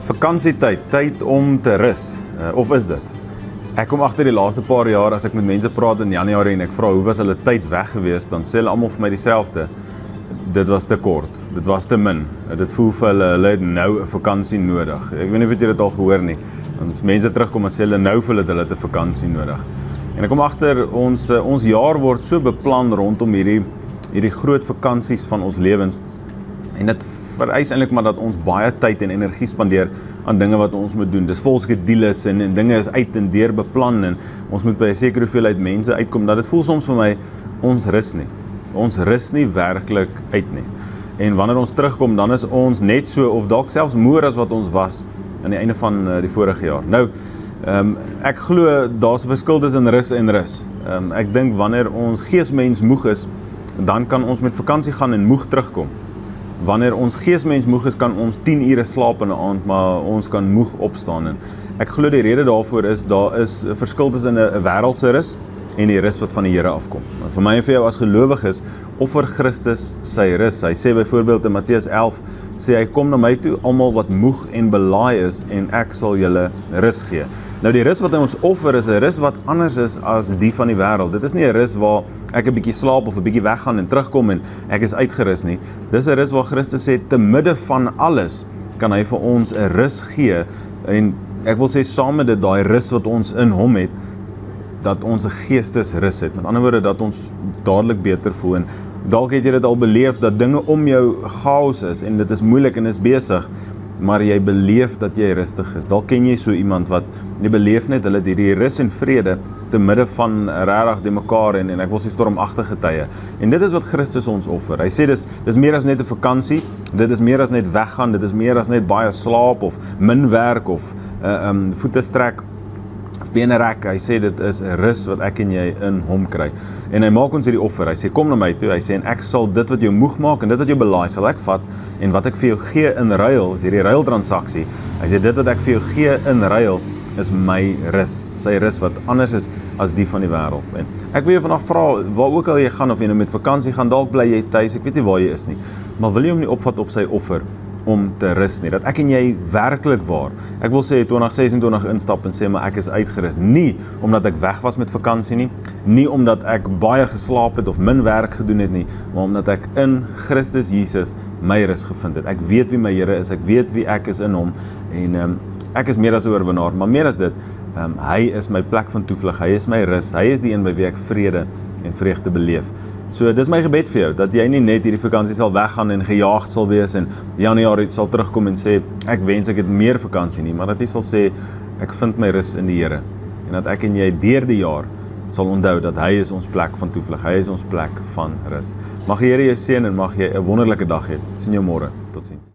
Vakansietyd, tyd om te rus, of is dit? Ek kom agter die laaste paar jaar as ek met mense praat in Januarie en ek vra hoe was hulle tyd weg gewees, dan sê hulle almal vir my dieselfde. Dit was te kort, dit was te min. Dit voel vir hulle het nou 'n vakansie nodig. Ek weet nie of jy dit al gehoor nie. As mense terugkom en sê hulle nou voel hulle het 'n vakansie nodig. En ek kom agter ons jaar word so beplan rondom hierdie groot vakansies van ons lewens. En dit vereis eintlik maar dat ons baie tyd en energie spandeer aan dinge wat ons moet doen. Dis vol skedules en dinge is uit en deur beplan en ons moet by 'n sekere hoeveelheid mense uitkom. Dat dit voel soms vir my ons rus nie. Ons rus nie werklik uit nie. En wanneer ons terugkom, dan is ons net so of dalk selfs moer as wat ons was aan die einde van die vorige jaar. Nou, ek glo daar's 'n verskil tussen rus en rus. Ek dink wanneer ons geesmens moeg is, dan kan ons met vakansie gaan en moeg terugkom. Wanneer ons geesmens moeg is, kan ons 10 ure slaap in 'n aand, maar ons kan moeg opstaan. En ek glo die rede daarvoor is, daar is 'n verskil tussen 'n wêreldse rus en die rus wat van die Here afkom. Maar vir my en vir jou as gelowiges, offer Christus sy rus. Hy sê byvoorbeeld in Matteus 11, sê hy, kom na my toe, almal wat moeg en belaai is, en ek sal julle rus gee. Nou die rus wat hy ons offer is 'n rus wat anders is as die van die wêreld. Dit is nie 'n rus waar ek 'n bietjie slaap of 'n bietjie weggaan en terugkom en ek is uitgerus nie. Dis 'n rus waar Christus sê, te midde van alles kan hy vir ons 'n rus gee, en ek wil sê saam met dit, daai rus wat ons in hom het, dat ons 'n geestesrus het. Met ander woorde, dat ons dadelik beter voel. En dalk het jy dit al beleef, dat dinge om jou chaos is, en dit is moeilik en is besig, maar jy beleef dat jy rustig is. Dalk ken jy so iemand wat, jy beleef net, hulle het hierdie rus en vrede, te midde van regtig die mekaar, en ek wil sê stormagtige tye. En dit is wat Christus ons offer. Hy sê, dis meer as net 'n vakansie, dit is meer as net weggaan, dit is meer as net baie slaap, of min werk, of voete strek, bene rek. Hy sê dit is 'n rus wat ek en jy in hom kry. En hy maak ons hierdie offer. Hy sê kom na my toe. Hy sê en ek sal dit wat jou moeg maak en dit wat jou belaai sal ek vat, en wat ek vir jou gee in ruil, is hierdie ruiltransaksie. Hy sê dit wat ek vir jou gee in ruil is my rus. Sy rus wat anders is as die van die wêreld. En ek wil jou vandag vra, waar ook al jy gaan, of jy nou met vakansie gaan, dalk bly jy tuis, ek weet nie waar jy is nie, maar wil jy hom nie opvat op sy offer om te rus nie, dat ek en jy werklik waar, ek wil sê 2026 instap en sê, maar ek is uitgerus, nie omdat ek weg was met vakansie nie omdat ek baie geslaap het of min werk gedoen het nie, maar omdat ek in Christus Jesus my rus gevind het. Ek weet wie my Here is, ek weet wie ek is in hom, en ek is meer as 'n oorwinnaar, maar meer as dit, hy is my plek van toevlug, hy is my rus, hy is die een by wie ek vrede en vreugde beleef. So dis my gebed vir jou, dat jy nie net hierdie vakansie sal weggaan en gejaagd sal wees en Januarie sal terugkom en sê, ek wens ek het meer vakansie nie, maar dat jy sal sê, ek vind my rus in die Here. En dat ek en jy deur die jaar sal onthou dat hy is ons plek van toevlug, hy is ons plek van rus. Mag die Here jou seën en mag jy 'n wonderlike dag hê. Sien jou môre. Totsiens.